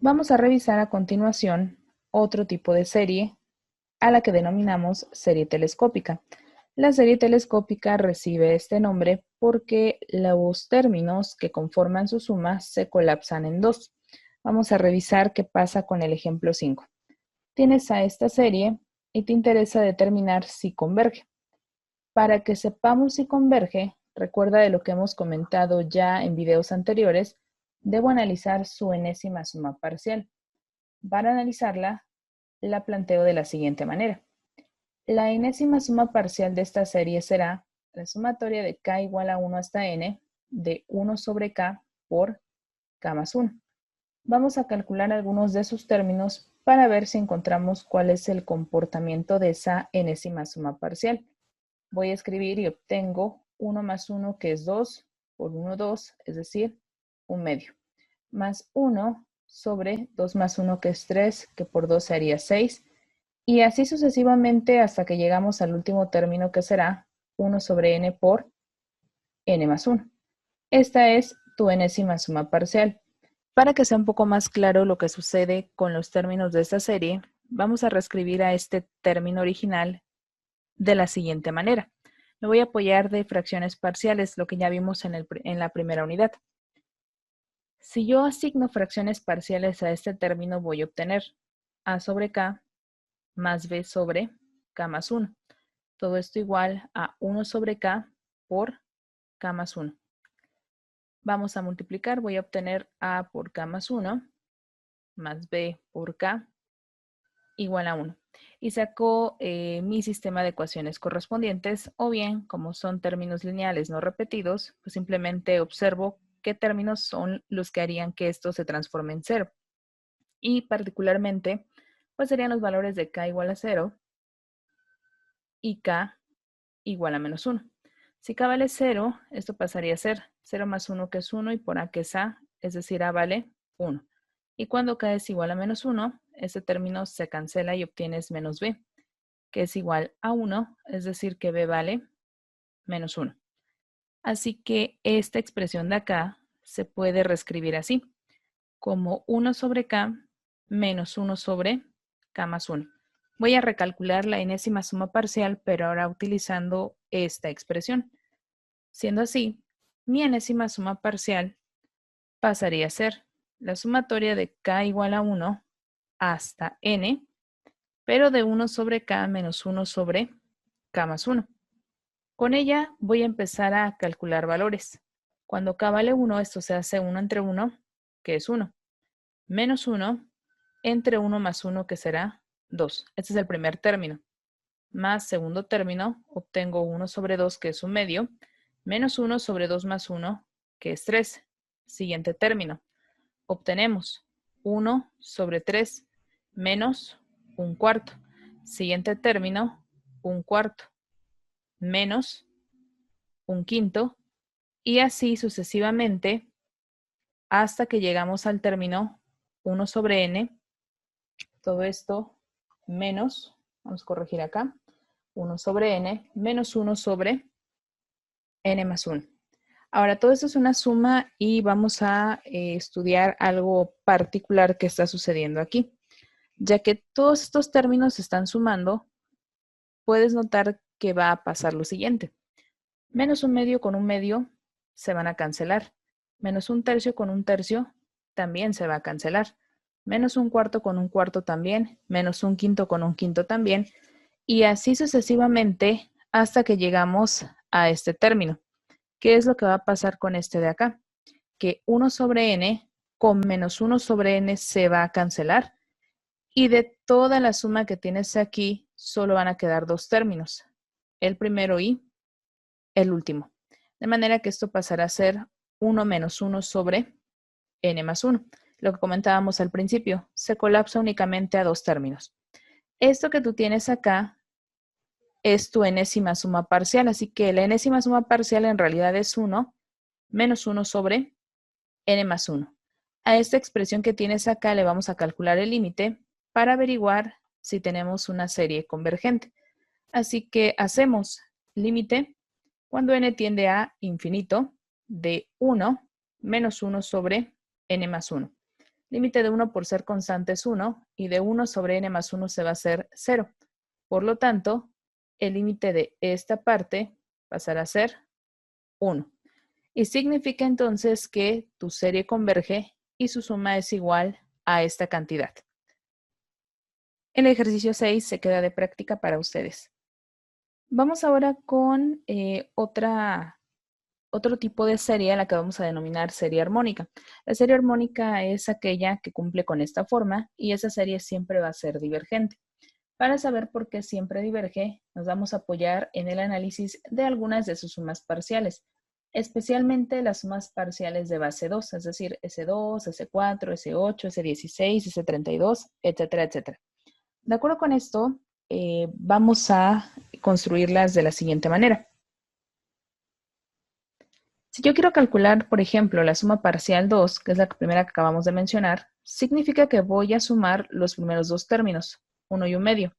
Vamos a revisar a continuación otro tipo de serie a la que denominamos serie telescópica. La serie telescópica recibe este nombre porque los términos que conforman su suma se colapsan en dos. Vamos a revisar qué pasa con el ejemplo 5. Tienes a esta serie y te interesa determinar si converge. Para que sepamos si converge, recuerda de lo que hemos comentado ya en videos anteriores, debo analizar su enésima suma parcial. Para analizarla, la planteo de la siguiente manera. La enésima suma parcial de esta serie será la sumatoria de k igual a 1 hasta n de 1 sobre k por k más 1. Vamos a calcular algunos de sus términos para ver si encontramos cuál es el comportamiento de esa enésima suma parcial. Voy a escribir y obtengo 1 más 1 que es 2 por 1, 2, es decir, 1/2, más 1 sobre 2 más 1 que es 3, que por 2 sería 6, y así sucesivamente hasta que llegamos al último término que será 1 sobre n por n más 1. Esta es tu enésima suma parcial. Para que sea un poco más claro lo que sucede con los términos de esta serie, vamos a reescribir a este término original de la siguiente manera. Me voy a apoyar de fracciones parciales, lo que ya vimos en la primera unidad. Si yo asigno fracciones parciales a este término, voy a obtener a sobre k más b sobre k más 1. Todo esto igual a 1 sobre k por k más 1. Vamos a multiplicar, voy a obtener a por k más 1 más b por k igual a 1. Y saco mi sistema de ecuaciones correspondientes, o bien, como son términos lineales no repetidos, pues simplemente observo qué términos son los que harían que esto se transforme en 0. Y particularmente, pues serían los valores de k igual a 0 y k igual a menos 1. Si k vale 0, esto pasaría a ser 0 más 1 que es 1 y por a que es a, es decir, a vale 1. Y cuando k es igual a menos 1, este término se cancela y obtienes menos b, que es igual a 1, es decir, que b vale menos 1. Así que esta expresión de acá se puede reescribir así, como 1 sobre k menos 1 sobre k más 1. Voy a recalcular la enésima suma parcial, pero ahora utilizando esta expresión. Siendo así, mi enésima suma parcial pasaría a ser la sumatoria de k igual a 1 hasta n, pero de 1 sobre k menos 1 sobre k más 1. Con ella voy a empezar a calcular valores. Cuando k vale 1, esto se hace 1 entre 1, que es 1, menos 1 entre 1 más 1, que será 2. Este es el primer término. Más segundo término, obtengo 1 sobre 2, que es 1/2, menos 1 sobre 2 más 1, que es 3. Siguiente término, obtenemos 1 sobre 3 menos 1/4. Siguiente término, 1/4 menos 1/5, y así sucesivamente hasta que llegamos al término 1 sobre n. Todo esto menos, vamos a corregir acá, 1 sobre n menos 1 sobre n más 1. Ahora, todo esto es una suma y vamos a estudiar algo particular que está sucediendo aquí. Ya que todos estos términos se están sumando, puedes notar que va a pasar lo siguiente. Menos 1/2 con 1/2 se van a cancelar. Menos 1/3 con 1/3 también se va a cancelar. Menos 1/4 con 1/4 también. Menos 1/5 con 1/5 también. Y así sucesivamente hasta que llegamos a este término. ¿Qué es lo que va a pasar con este de acá? Que 1 sobre n con menos 1 sobre n se va a cancelar. Y de toda la suma que tienes aquí, solo van a quedar dos términos. El primero y el último. De manera que esto pasará a ser 1 menos 1 sobre n más 1. Lo que comentábamos al principio, se colapsa únicamente a dos términos. Esto que tú tienes acá es tu enésima suma parcial, así que la enésima suma parcial en realidad es 1 menos 1 sobre n más 1. A esta expresión que tienes acá le vamos a calcular el límite para averiguar si tenemos una serie convergente. Así que hacemos límite cuando n tiende a infinito de 1 menos 1 sobre n más 1. Límite de 1 por ser constante es 1 y de 1 sobre n más 1 se va a hacer 0. Por lo tanto, el límite de esta parte pasará a ser 1. Y significa entonces que tu serie converge y su suma es igual a esta cantidad. El ejercicio 6 se queda de práctica para ustedes. Vamos ahora con otro tipo de serie a la que vamos a denominar serie armónica. La serie armónica es aquella que cumple con esta forma y esa serie siempre va a ser divergente. Para saber por qué siempre diverge, nos vamos a apoyar en el análisis de algunas de sus sumas parciales, especialmente las sumas parciales de base 2, es decir, S2, S4, S8, S16, S32, etcétera, etcétera. De acuerdo con esto, vamos a construirlas de la siguiente manera. Si yo quiero calcular, por ejemplo, la suma parcial 2, que es la primera que acabamos de mencionar, significa que voy a sumar los primeros dos términos, 1 y 1 medio.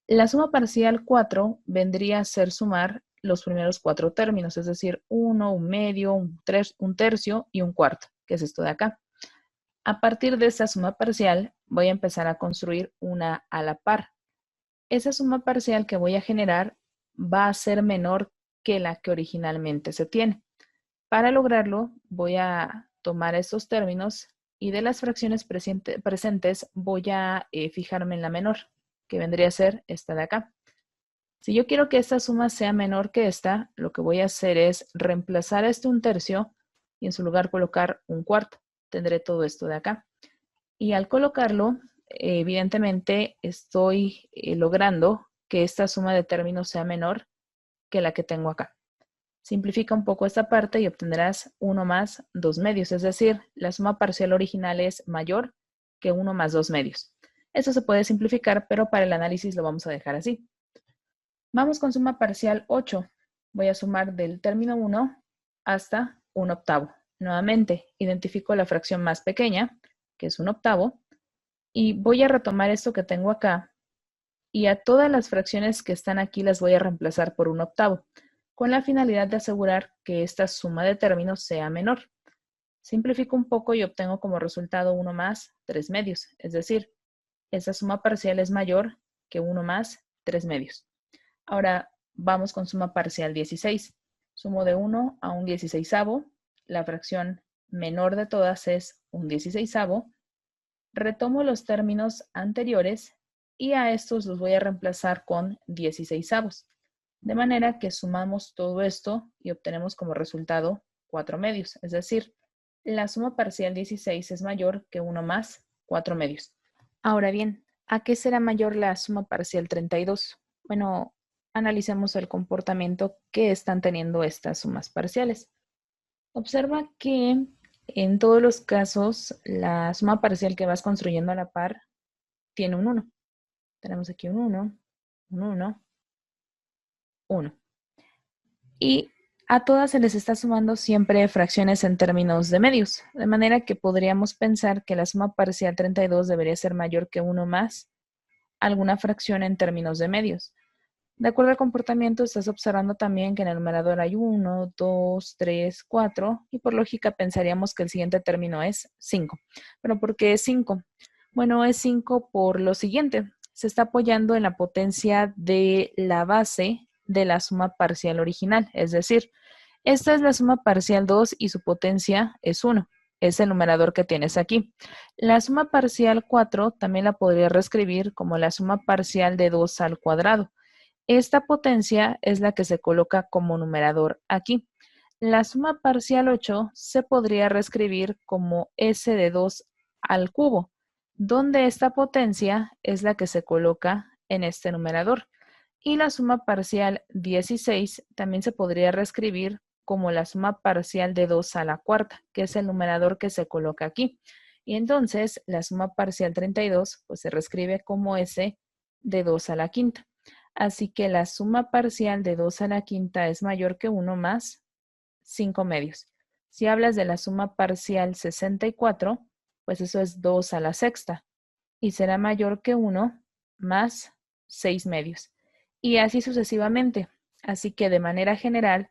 La suma parcial 4 vendría a ser sumar los primeros 4 términos, es decir, 1, 1 medio, 1 tercio y 1 cuarto, que es esto de acá. A partir de esta suma parcial, voy a empezar a construir una a la par. Esa suma parcial que voy a generar va a ser menor que la que originalmente se tiene. Para lograrlo, voy a tomar estos términos y de las fracciones presentes voy a fijarme en la menor, que vendría a ser esta de acá. Si yo quiero que esta suma sea menor que esta, lo que voy a hacer es reemplazar este 1 tercio y en su lugar colocar 1 cuarto. Tendré todo esto de acá. Y al colocarlo, evidentemente estoy logrando que esta suma de términos sea menor que la que tengo acá. Simplifica un poco esta parte y obtendrás 1 más 2 medios, es decir, la suma parcial original es mayor que 1 más 2 medios. Eso se puede simplificar, pero para el análisis lo vamos a dejar así. Vamos con suma parcial 8. Voy a sumar del término 1 hasta 1 octavo. Nuevamente, identifico la fracción más pequeña, que es 1 octavo, y voy a retomar esto que tengo acá, y a todas las fracciones que están aquí las voy a reemplazar por 1 octavo, con la finalidad de asegurar que esta suma de términos sea menor. Simplifico un poco y obtengo como resultado 1 más 3 medios, es decir, esa suma parcial es mayor que 1 más 3 medios. Ahora vamos con suma parcial 16. Sumo de 1 a 1 16avo, la fracción menor de todas es 1 16avo. Retomo los términos anteriores y a estos los voy a reemplazar con 16avos. De manera que sumamos todo esto y obtenemos como resultado 4 medios. Es decir, la suma parcial 16 es mayor que 1 más 4 medios. Ahora bien, ¿a qué será mayor la suma parcial 32? Bueno, analicemos el comportamiento que están teniendo estas sumas parciales. Observa que en todos los casos la suma parcial que vas construyendo a la par tiene un 1. Tenemos aquí un 1, un 1, 1. Y a todas se les está sumando siempre fracciones en términos de medios, de manera que podríamos pensar que la suma parcial 32 debería ser mayor que 1 más alguna fracción en términos de medios. De acuerdo al comportamiento, estás observando también que en el numerador hay 1, 2, 3, 4 y por lógica pensaríamos que el siguiente término es 5. ¿Pero por qué es 5? Bueno, es 5 por lo siguiente. Se está apoyando en la potencia de la base de la suma parcial original. Es decir, esta es la suma parcial 2 y su potencia es 1. Es el numerador que tienes aquí. La suma parcial 4 también la podría reescribir como la suma parcial de 2 al cuadrado. Esta potencia es la que se coloca como numerador aquí. La suma parcial 8 se podría reescribir como s de 2 al cubo, donde esta potencia es la que se coloca en este numerador. Y la suma parcial 16 también se podría reescribir como la suma parcial de 2 a la cuarta, que es el numerador que se coloca aquí. Y entonces la suma parcial 32 pues se reescribe como s de 2 a la quinta. Así que la suma parcial de 2 a la quinta es mayor que 1 más 5 medios. Si hablas de la suma parcial 64, pues eso es 2 a la sexta y será mayor que 1 más 6 medios. Y así sucesivamente. Así que de manera general,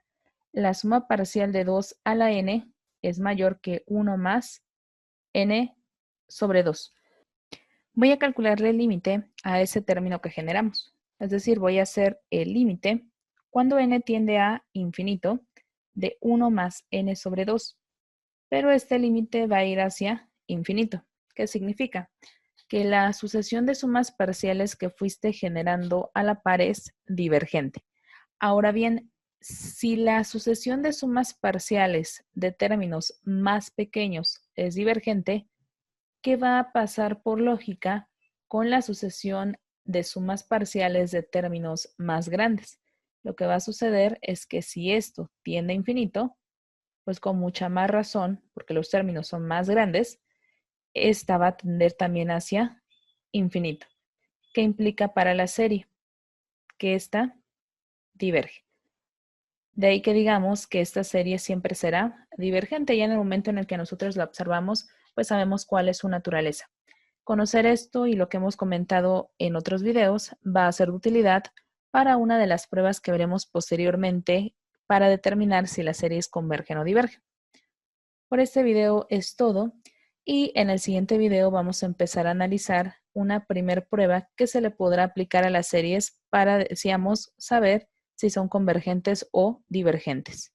la suma parcial de 2 a la n es mayor que 1 más n sobre 2. Voy a calcularle el límite a ese término que generamos. Es decir, voy a hacer el límite cuando n tiende a infinito de 1 más n sobre 2. Pero este límite va a ir hacia infinito. ¿Qué significa? Que la sucesión de sumas parciales que fuiste generando a la par es divergente. Ahora bien, si la sucesión de sumas parciales de términos más pequeños es divergente, ¿qué va a pasar por lógica con la sucesión de sumas parciales de términos más grandes? Lo que va a suceder es que si esto tiende a infinito, pues con mucha más razón, porque los términos son más grandes, esta va a tender también hacia infinito. ¿Qué implica para la serie? Que esta diverge. De ahí que digamos que esta serie siempre será divergente y en el momento en el que nosotros la observamos, pues sabemos cuál es su naturaleza. Conocer esto y lo que hemos comentado en otros videos va a ser de utilidad para una de las pruebas que veremos posteriormente para determinar si las series convergen o divergen. Por este video es todo y en el siguiente video vamos a empezar a analizar una primer prueba que se le podrá aplicar a las series para, decíamos, saber si son convergentes o divergentes.